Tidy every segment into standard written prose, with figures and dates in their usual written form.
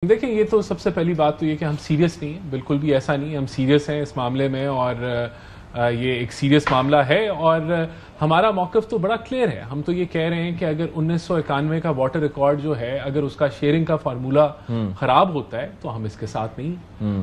دیکھیں یہ تو سب سے پہلی بات تو یہ کہ ہم سیریس نہیں ہیں، بالکل بھی ایسا نہیں، ہم سیریس ہیں اس معاملے میں اور یہ ایک سیریس معاملہ ہے اور ہمارا موقف تو بڑا کلیئر ہے۔ ہم تو یہ کہہ رہے ہیں کہ اگر 1991 کا واٹر ریکارڈ جو ہے اگر اس کا شیئرنگ کا فارمولا خراب ہوتا ہے تو ہم اس کے ساتھ نہیں۔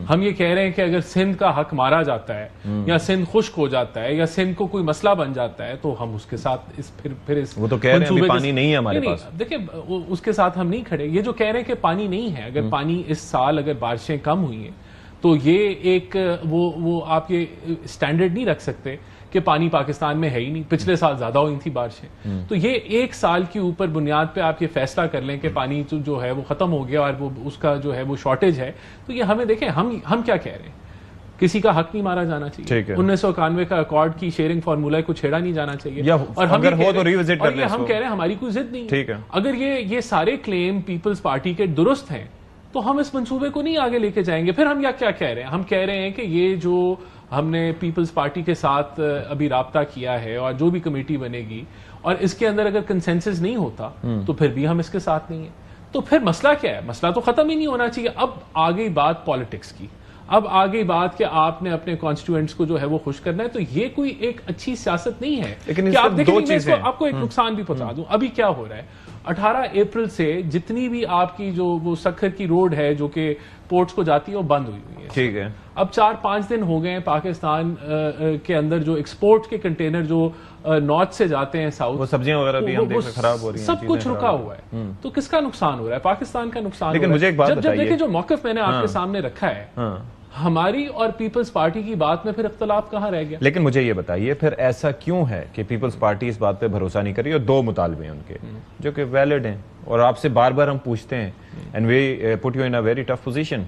ہم یہ کہہ رہے ہیں کہ اگر سندھ کا حق مارا جاتا ہے یا سندھ خشک ہو جاتا ہے یا سندھ کو کوئی مسئلہ بن جاتا ہے تو ہم اس کے ساتھ پھر وہ تو کہہ رہے ہیں ابھی پانی نہیں ہے ہمارے پاس۔ دیکھیں اس کے ساتھ ہم نہیں کھڑے۔ یہ جو کہہ رہے ہیں کہ پانی نہیں ہے، اگر پانی اس سال اگر بارشیں کم ہوئی ہیں تو یہ ایک وہ آپ یہ سٹینڈرڈ نہیں رکھ سکتے کہ پانی پاکستان میں ہے ہی نہیں، پچھلے سال زیادہ ہوئی تھی بارشیں، تو یہ ایک سال کی اوپر بنیاد پہ آپ یہ فیصلہ کر لیں کہ پانی جو ہے وہ ختم ہو گیا اور وہ اس کا جو ہے وہ شارٹیج ہے، تو یہ ہمیں دیکھیں ہم کیا کہہ رہے ہیں، کسی کا حق نہیں مارا جانا چاہیے۔ 1991 کا ایکارڈ کی شیئرنگ فارمولہ کو چھیڑا نہیں جانا چاہیے، اور ہم کہہ رہے ہیں ہماری کوئی ضد نہیں۔ اگر یہ سارے کلیم پیپلز پارٹی کے درست ہیں تو ہم اس منصوبے کو نہیں آگے لے کے جائیں گے۔ پھر ہم کیا کہہ رہے ہیں، ہم کہہ رہے ہیں کہ یہ جو ہم نے پیپلز پارٹی کے ساتھ ابھی رابطہ کیا ہے اور جو بھی کمیٹی بنے گی اور اس کے اندر اگر کنسنسس نہیں ہوتا تو پھر بھی ہم اس کے ساتھ نہیں ہیں، تو پھر مسئلہ کیا ہے؟ مسئلہ تو ختم ہی نہیں ہونا چاہیے۔ اب آگئی بات پالیٹکس کی، اب آگئی بات کہ آپ نے اپنے کانسٹیٹوئنٹس کو جو ہے وہ خوش کرنا ہے، تو یہ کوئی ایک اچھی سیاست نہیں ہے کہ آپ دیکھیں۔ آپ کو ایک نقصان بھی بتا دوں، ابھی کیا ہو رہا ہے، 18 اپریل سے جتنی بھی آپ کی جو وہ سکھر کی روڈ ہے جو کہ پورٹس کو جاتی ہے وہ بند ہوئی ہے۔ ٹھیک ہے، اب 4-5 دن ہو گئے ہیں پاکستان کے اندر جو ایکسپورٹ کے کنٹینر جو نارتھ سے جاتے ہیں ساؤتھ، وہ سبزیاں وغیرہ بھی ہم دیکھ خراب ہو رہی ہیں، سب کچھ رکا ہوا ہے، تو کس کا نقصان ہو رہا ہے؟ پاکستان کا نقصان ہو رہا ہے۔ لیکن مجھے ایک بات جب دیکھیں جو موقف میں نے آپ کے سامنے رکھا ہے، ہماری اور پیپلز پارٹی کی بات میں پھر اختلاف کہاں رہ گیا؟ لیکن مجھے یہ بتائیے پھر ایسا کیوں ہے کہ پیپلز پارٹی اس بات پہ بھروسہ نہیں کر رہی اور دو مطالبے ہیں ان کے جو کہ ویلڈ ہیں اور آپ سے بار بار ہم پوچھتے ہیں and we put you in a very tough position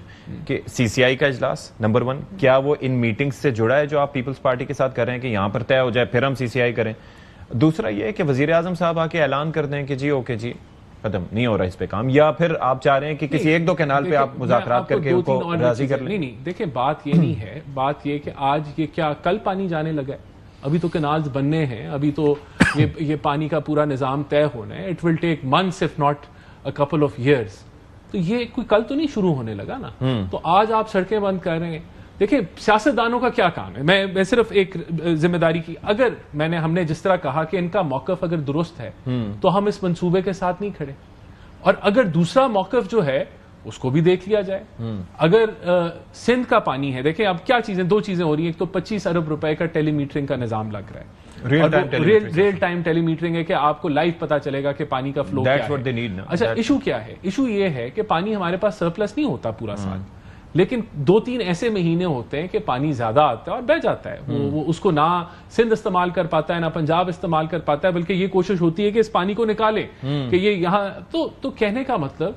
کہ سی سی آئی کا اجلاس نمبر 1 کیا وہ ان میٹنگز سے جڑا ہے جو آپ پیپلز پارٹی کے ساتھ کر رہے ہیں کہ یہاں پر طے ہو جائے پھر ہم سی سی آئی کریں؟ دوسرا یہ ہے کہ وزیر اعظم صاحب آ کے اعلان کر دیں کہ جی اوکے جی ختم نہیں ہو رہا اس پہ کام، یا پھر آپ چاہ رہے ہیں کہ کسی ایک دو کینال پہ آپ مذاکرات کر کے ان کو راضی کر لیں؟ نہیں دیکھیں بات یہ نہیں ہے، بات یہ کہ آج یہ کیا کل پانی جانے لگا ہے، ابھی تو کینالز بننے ہیں، ابھی تو یہ پانی کا پورا نظام طے ہونا ہے، it will take months if not a couple of years, تو یہ کوئی کل تو نہیں شروع ہونے لگا نا، تو آج آپ سڑکیں بند کر رہے ہیں۔ دیکھیں سیاستدانوں کا کیا کام ہے، میں صرف ایک ذمہ داری کی، اگر ہم نے جس طرح کہا کہ ان کا موقف اگر درست ہے تو ہم اس منصوبے کے ساتھ نہیں کھڑے، اور اگر دوسرا موقف جو ہے اس کو بھی دیکھ لیا جائے۔ اگر سندھ کا پانی ہے، دیکھیں اب کیا چیزیں، دو چیزیں ہو رہی ہیں، ایک تو 25 ارب روپے کا ٹیلی میٹرنگ کا نظام لگ رہا ہے، ریئل ٹائم ٹیلی میٹرنگ ہے کہ آپ کو لائیو پتا چلے گا کہ پانی کا فلو کیا ہے۔ اچھا ایشو کیا ہے؟ ایشو یہ ہے کہ پانی ہمارے پاس سرپلس نہیں ہوتا پورا سال، لیکن 2-3 ایسے مہینے ہوتے ہیں کہ پانی زیادہ آتا ہے اور بہ جاتا ہے، وہ اس کو نہ سندھ استعمال کر پاتا ہے نہ پنجاب استعمال کر پاتا ہے، بلکہ یہ کوشش ہوتی ہے کہ اس پانی کو نکالے کہ یہ یہاں تو کہنے کا مطلب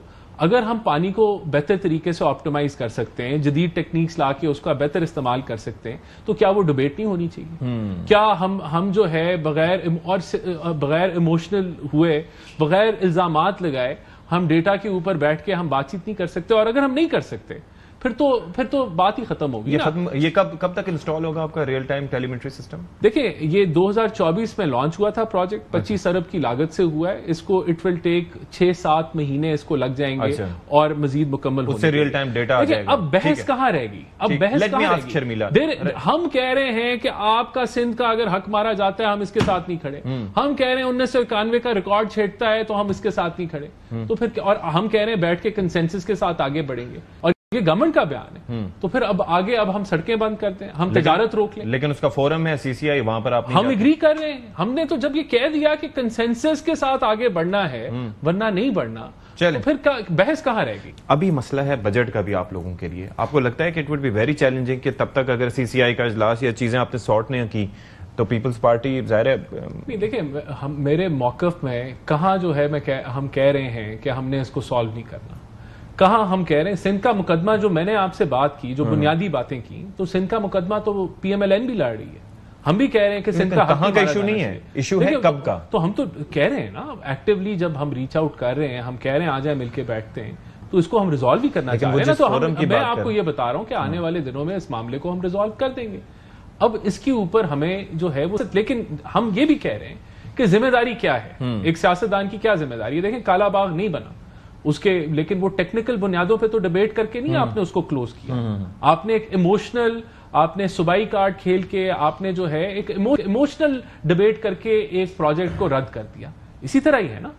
اگر ہم پانی کو بہتر طریقے سے آپٹیمائز کر سکتے ہیں، جدید ٹیکنیکس لا کے اس کا بہتر استعمال کر سکتے ہیں، تو کیا وہ ڈیبیٹ نہیں ہونی چاہیے؟ کیا ہم جو ہے بغیر ایموشنل ہوئے، بغیر الزامات لگائے ہم ڈیٹا کے اوپر بیٹھ کے ہم بات چیت نہیں کر سکتے؟ اور اگر ہم نہیں کر سکتے پھر تو بات ہی ختم ہوگی۔ یہ کب تک انسٹال ہوگا آپ کا ریئل ٹائم ٹیلی میٹری سسٹم؟ دیکھیں یہ 2024 میں لانچ ہوا تھا پروجیکٹ، 25 ارب کی لاگت سے ہوا ہے، اس کو اٹ ول ٹیک 6-7 مہینے اس کو لگ جائیں گے اور مزید مکمل اس سے ریئل ٹائم ڈیٹا آ جائے گا۔ اب بحث کہاں رہے گی؟ ہم کہہ رہے ہیں کہ آپ کا سندھ کا اگر حق مارا جاتا ہے ہم اس کے ساتھ نہیں کھڑے، ہم کہہ رہے ہیں 1991 کا ریکارڈ چھیڑتا ہے تو ہم اس کے ساتھ نہیں کھڑے، تو پھر اور ہم کہہ رہے ہیں بیٹھ کے کنسنسس کے ساتھ آگے بڑھیں گے، اور یہ گورنمنٹ کا بیان ہے، تو پھر اب ہم سڑکیں بند کرتے ہیں، ہم تجارت روک لیں، لیکن اس کا فورم ہے سی سی آئی، وہاں پر آپ ہم اگری کر رہے ہیں۔ ہم نے تو جب یہ کہہ دیا کہ کنسنسس کے ساتھ آگے بڑھنا ہے ورنہ نہیں بڑھنا، تو پھر بحث کہاں رہے گی؟ ابھی مسئلہ ہے بجٹ کا بھی آپ لوگوں کے لیے، آپ کو لگتا ہے کہ it would be very challenging کہ تب تک اگر سی سی آئی کا اجلاس یا چیزیں آپ نے سارٹ نہیں کی تو پیپلز پارٹی ظاہر ہے؟ نہیں دیکھیں میرے موقف میں کہاں جو ہے ہم کہہ رہے ہیں کہ ہم نے اس کو سالو نہیں کرنا، کہاں ہم کہہ رہے ہیں سندھ کا مقدمہ جو میں نے آپ سے بات کی، جو بنیادی باتیں کی، تو سندھ کا مقدمہ تو پی ایم ایل این بھی لڑ رہی ہے، ہم بھی کہہ رہے ہیں کہ سندھ کا کہاں کا ایشو نہیں ہے، ایشو ہے کب کا، تو ہم تو کہہ رہے ہیں نا ایکٹیولی جب ہم ریچ آؤٹ کر رہے ہیں، ہم کہہ رہے ہیں آ جائیں مل کے بیٹھتے ہیں، تو اس کو ہم ریزالو بھی کرنا چاہ رہے ہیں نا، تو میں آپ کو یہ بتا رہا ہوں کہ آنے والے دنوں میں اس معاملے کو ہم ریزالو کر دیں گے۔ اب اس کے اوپر ہمیں جو ہے وہ، لیکن ہم یہ بھی کہہ رہے ہیں کہ ذمہ داری کیا ہے، ایک سیاستدان کی کیا ذمہ داری ہے؟ دیکھیں کالا باغ نہیں بنا، لیکن وہ ٹیکنیکل بنیادوں پہ تو ڈیبیٹ کر کے نہیں آپ نے اس کو کلوز کیا. آپ نے ایک ایموشنل، آپ نے صوبائی کارڈ کھیل کے آپ نے جو ہے ایک ایموشنل ڈیبیٹ کر کے ایک پروجیکٹ کو رد کر دیا. اسی طرح ہی ہے نا،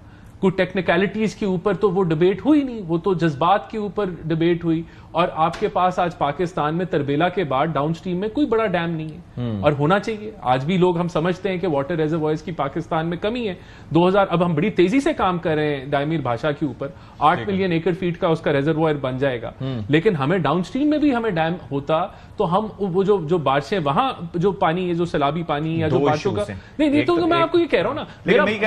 کوئی ٹیکنیکلٹیز کے اوپر تو وہ ڈیبیٹ ہوئی نہیں، وہ تو جذبات کے اوپر ڈیبیٹ ہوئی. اور آپ کے پاس آج پاکستان میں تربیلا کے بعد ڈاؤن سٹریم میں کوئی بڑا ڈیم نہیں ہے، اور ہونا چاہیے. آج بھی لوگ ہم سمجھتے ہیں کہ واٹر ریزروائرز کی پاکستان میں کمی ہے. 2000 اب ہم بڑی تیزی سے کام کر رہے ہیں ڈائمیر بھاشا کے اوپر، 8 ملین ایکڑ فیٹ کا اس کا ریزروائر بن جائے گا. لیکن ہمیں ڈاؤن سٹریم میں بھی ہمیں ڈیم ہوتا تو ہم وہ جو بارشیں وہاں جو پانی ہے، جو سیلابی پانی یا جو بارشوں کا نہیں تو میں آپ کو یہ کہہ رہا ہوں نا،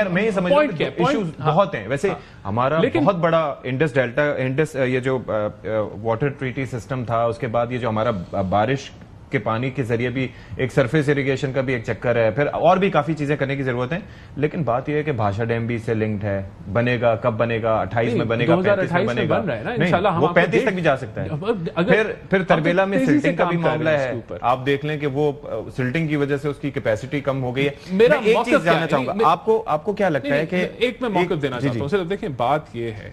میں یہ سمجھ رہا ہوں ایشوز بہت ہیں. ویسے ہمارا بہت بڑا انڈس ڈیلٹا، انڈس یہ جو واٹر ٹریٹی سسٹم تھا، اس کے بعد یہ جو ہمارا بارش کے پانی کے ذریعے بھی ایک سرفیس اریگیشن کا بھی ایک چکر ہے، پھر اور بھی کافی چیزیں کرنے کی ضرورت ہے. لیکن بات یہ ہے کہ بھاشا ڈیم بھی اس سے لنکڈ ہے. بنے گا کب بنے گا؟ 28 میں بنے گا، 35 میں بنے گا. نہیں، وہ 35 تک بھی جا سکتا ہے. پھر تربیلا میں سلٹنگ کا بھی معاملہ ہے. آپ دیکھ لیں کہ وہ سلٹنگ کی وجہ سے اس کی کیپیسٹی کم ہو گئی ہے. میں ایک چیز جاننا چاہوں گا، آپ کو کیا لگتا ہے کہ ایک میں موقف دینا چاہتا ہوں. صرف دیکھیں، بات یہ ہے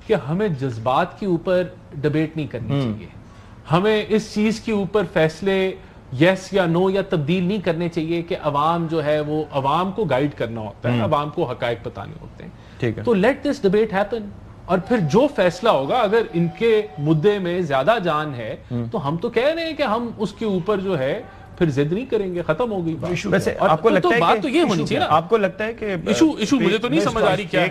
کہ ہمیں جذبات کے اوپر ڈیبیٹ نہیں کرنی چاہیے. ہمیں اس چیز کے اوپر فیصلے یس یا نو یا تبدیل نہیں کرنے چاہیے کہ عوام جو ہے وہ عوام کو گائیڈ کرنا ہوتا ہے، عوام کو حقائق بتانے ہوتے ہیں. تو لیٹ دس ڈیبیٹ ہیپن، اور پھر جو فیصلہ ہوگا، اگر ان کے مدعے میں زیادہ جان ہے تو ہم تو کہہ رہے ہیں کہ ہم اس کے اوپر جو ہے پھر ضد نہیں کریں گے، ختم ہو گئی. ویسے آپ کو لگتا ہے بات تو یہ ہونی چاہیے نا، آپ کو لگتا ہے کہ ایشو مجھے تو نہیں سمجھ آ رہی کیا ہے.